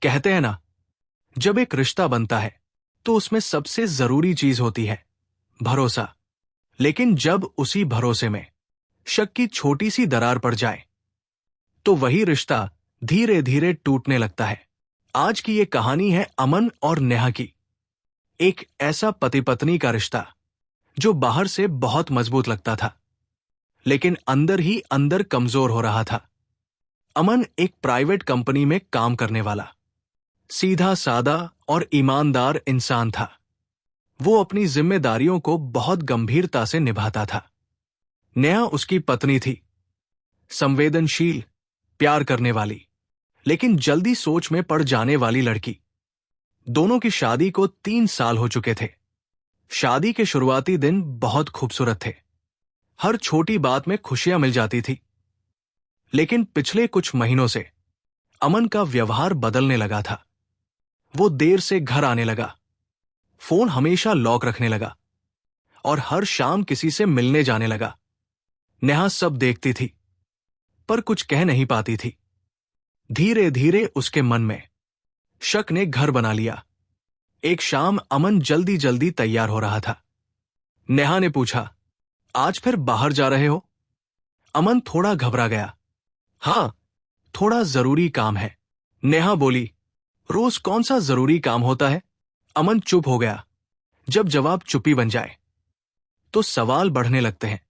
कहते हैं ना, जब एक रिश्ता बनता है तो उसमें सबसे जरूरी चीज होती है भरोसा। लेकिन जब उसी भरोसे में शक की छोटी सी दरार पड़ जाए तो वही रिश्ता धीरे धीरे टूटने लगता है। आज की ये कहानी है अमन और नेहा की। एक ऐसा पति पत्नी का रिश्ता जो बाहर से बहुत मजबूत लगता था, लेकिन अंदर ही अंदर कमजोर हो रहा था। अमन एक प्राइवेट कंपनी में काम करने वाला सीधा सादा और ईमानदार इंसान था। वो अपनी जिम्मेदारियों को बहुत गंभीरता से निभाता था। नेहा उसकी पत्नी थी, संवेदनशील, प्यार करने वाली, लेकिन जल्दी सोच में पड़ जाने वाली लड़की। दोनों की शादी को 3 साल हो चुके थे। शादी के शुरुआती दिन बहुत खूबसूरत थे। हर छोटी बात में खुशियां मिल जाती थी। लेकिन पिछले कुछ महीनों से अमन का व्यवहार बदलने लगा था। वो देर से घर आने लगा, फोन हमेशा लॉक रखने लगा और हर शाम किसी से मिलने जाने लगा। नेहा सब देखती थी पर कुछ कह नहीं पाती थी। धीरे धीरे उसके मन में शक ने घर बना लिया। एक शाम अमन जल्दी जल्दी तैयार हो रहा था। नेहा ने पूछा, आज फिर बाहर जा रहे हो? अमन थोड़ा घबरा गया। हाँ, थोड़ा जरूरी काम है। नेहा बोली, रोज कौन सा जरूरी काम होता है? अमन चुप हो गया। जब जवाब चुप्पी बन जाए तो सवाल बढ़ने लगते हैं।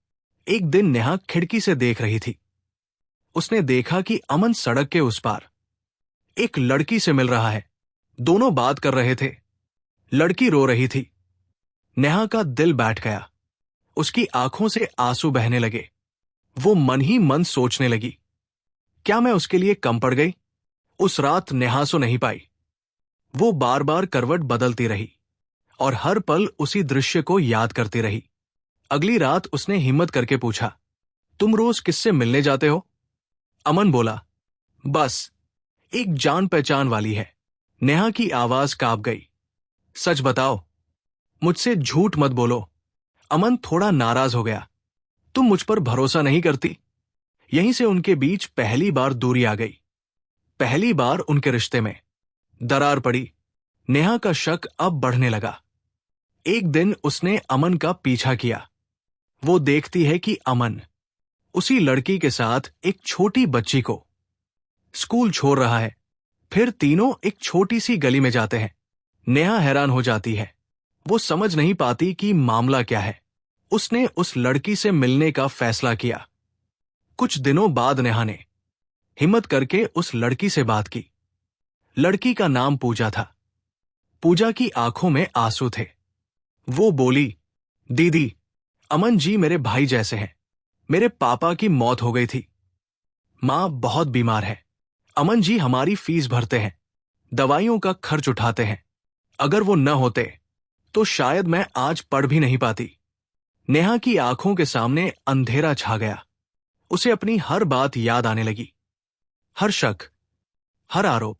एक दिन नेहा खिड़की से देख रही थी। उसने देखा कि अमन सड़क के उस पार एक लड़की से मिल रहा है। दोनों बात कर रहे थे। लड़की रो रही थी। नेहा का दिल बैठ गया। उसकी आंखों से आंसू बहने लगे। वो मन ही मन सोचने लगी, क्या मैं उसके लिए कम पड़ गई? उस रात नेहा सो नहीं पाई। वो बार बार करवट बदलती रही और हर पल उसी दृश्य को याद करती रही। अगली रात उसने हिम्मत करके पूछा, तुम रोज किससे मिलने जाते हो? अमन बोला, बस एक जान पहचान वाली है। नेहा की आवाज कांप गई। सच बताओ, मुझसे झूठ मत बोलो। अमन थोड़ा नाराज हो गया। तुम मुझ पर भरोसा नहीं करती? यहीं से उनके बीच पहली बार दूरी आ गई। पहली बार उनके रिश्ते में दरार पड़ी। नेहा का शक अब बढ़ने लगा। एक दिन उसने अमन का पीछा किया। वो देखती है कि अमन उसी लड़की के साथ एक छोटी बच्ची को स्कूल छोड़ रहा है। फिर तीनों एक छोटी सी गली में जाते हैं। नेहा हैरान हो जाती है। वो समझ नहीं पाती कि मामला क्या है। उसने उस लड़की से मिलने का फैसला किया। कुछ दिनों बाद नेहा ने हिम्मत करके उस लड़की से बात की। लड़की का नाम पूजा था। पूजा की आंखों में आंसू थे। वो बोली, दीदी, अमन जी मेरे भाई जैसे हैं। मेरे पापा की मौत हो गई थी। मां बहुत बीमार है। अमन जी हमारी फीस भरते हैं, दवाइयों का खर्च उठाते हैं। अगर वो न होते तो शायद मैं आज पढ़ भी नहीं पाती। नेहा की आंखों के सामने अंधेरा छा गया। उसे अपनी हर बात याद आने लगी, हर शक, हर आरोप।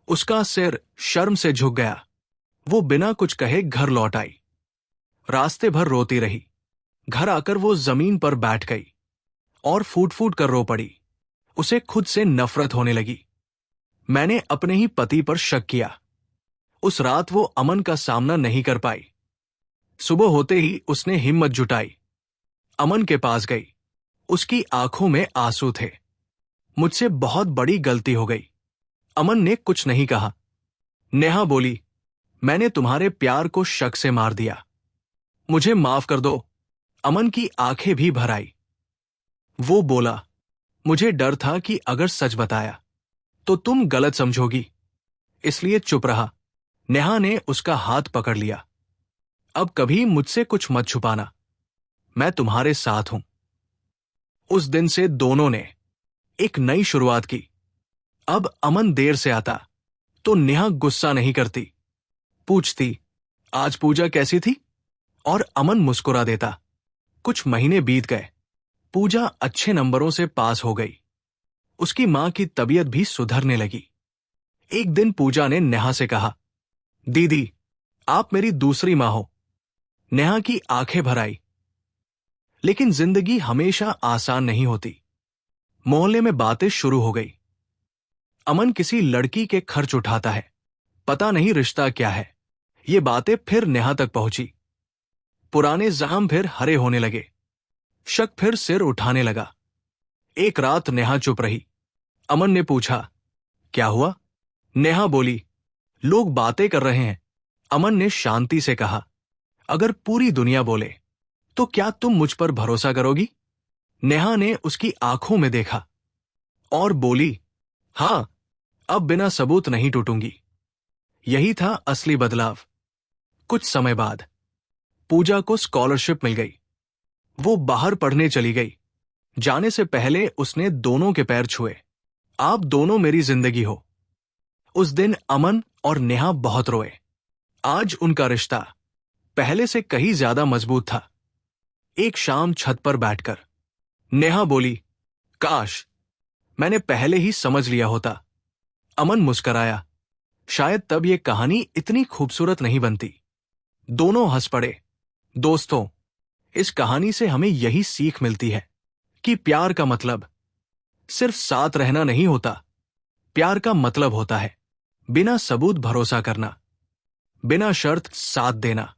उसका सिर शर्म से झुक गया। वो बिना कुछ कहे घर लौट आई। रास्ते भर रोती रही। घर आकर वो जमीन पर बैठ गई और फूट फूट कर रो पड़ी। उसे खुद से नफरत होने लगी। मैंने अपने ही पति पर शक किया। उस रात वो अमन का सामना नहीं कर पाई। सुबह होते ही उसने हिम्मत जुटाई, अमन के पास गई। उसकी आंखों में आंसू थे। मुझसे बहुत बड़ी गलती हो गई। अमन ने कुछ नहीं कहा। नेहा बोली, मैंने तुम्हारे प्यार को शक से मार दिया। मुझे माफ कर दो। अमन की आंखें भी भर आई। वो बोला, मुझे डर था कि अगर सच बताया तो तुम गलत समझोगी, इसलिए चुप रहा। नेहा ने उसका हाथ पकड़ लिया। अब कभी मुझसे कुछ मत छुपाना, मैं तुम्हारे साथ हूं। उस दिन से दोनों ने एक नई शुरुआत की। अब अमन देर से आता तो नेहा गुस्सा नहीं करती। पूछती, आज पूजा कैसी थी? और अमन मुस्कुरा देता। कुछ महीने बीत गए। पूजा अच्छे नंबरों से पास हो गई। उसकी मां की तबीयत भी सुधरने लगी। एक दिन पूजा ने नेहा से कहा, दीदी, आप मेरी दूसरी मां हो। नेहा की आंखें भर आई। लेकिन जिंदगी हमेशा आसान नहीं होती। मोहल्ले में बातें शुरू हो गई। अमन किसी लड़की के खर्च उठाता है, पता नहीं रिश्ता क्या है। ये बातें फिर नेहा तक पहुंची। पुराने जख्म फिर हरे होने लगे। शक फिर सिर उठाने लगा। एक रात नेहा चुप रही। अमन ने पूछा, क्या हुआ? नेहा बोली, लोग बातें कर रहे हैं। अमन ने शांति से कहा, अगर पूरी दुनिया बोले तो क्या तुम मुझ पर भरोसा करोगी? नेहा ने उसकी आंखों में देखा और बोली, हां, अब बिना सबूत नहीं टूटूंगी। यही था असली बदलाव। कुछ समय बाद पूजा को स्कॉलरशिप मिल गई। वो बाहर पढ़ने चली गई। जाने से पहले उसने दोनों के पैर छुए। आप दोनों मेरी जिंदगी हो। उस दिन अमन और नेहा बहुत रोए। आज उनका रिश्ता पहले से कहीं ज्यादा मजबूत था। एक शाम छत पर बैठकर नेहा बोली, काश मैंने पहले ही समझ लिया होता। अमन मुस्कराया। शायद तब ये कहानी इतनी खूबसूरत नहीं बनती। दोनों हंस पड़े। दोस्तों, इस कहानी से हमें यही सीख मिलती है कि प्यार का मतलब सिर्फ साथ रहना नहीं होता। प्यार का मतलब होता है बिना सबूत भरोसा करना, बिना शर्त साथ देना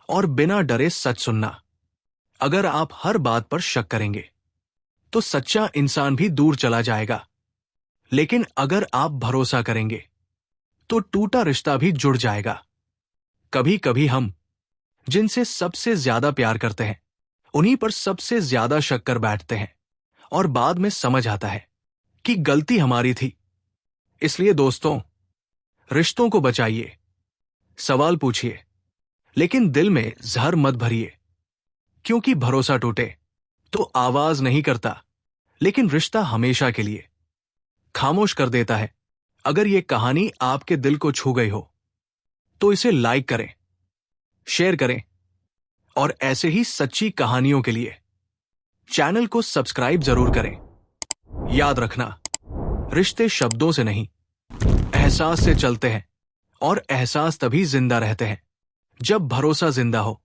और बिना डरे सच सुनना। अगर आप हर बात पर शक करेंगे तो सच्चा इंसान भी दूर चला जाएगा, लेकिन अगर आप भरोसा करेंगे तो टूटा रिश्ता भी जुड़ जाएगा। कभी कभी हम जिनसे सबसे ज्यादा प्यार करते हैं उन्हीं पर सबसे ज्यादा शक कर बैठते हैं और बाद में समझ आता है कि गलती हमारी थी। इसलिए दोस्तों, रिश्तों को बचाइए, सवाल पूछिए, लेकिन दिल में जहर मत भरिए। क्योंकि भरोसा टूटे तो आवाज नहीं करता, लेकिन रिश्ता हमेशा के लिए खामोश कर देता है। अगर यह कहानी आपके दिल को छू गई हो तो इसे लाइक करें, शेयर करें और ऐसे ही सच्ची कहानियों के लिए चैनल को सब्सक्राइब जरूर करें। याद रखना, रिश्ते शब्दों से नहीं, एहसास से चलते हैं और एहसास तभी जिंदा रहते हैं जब भरोसा जिंदा हो।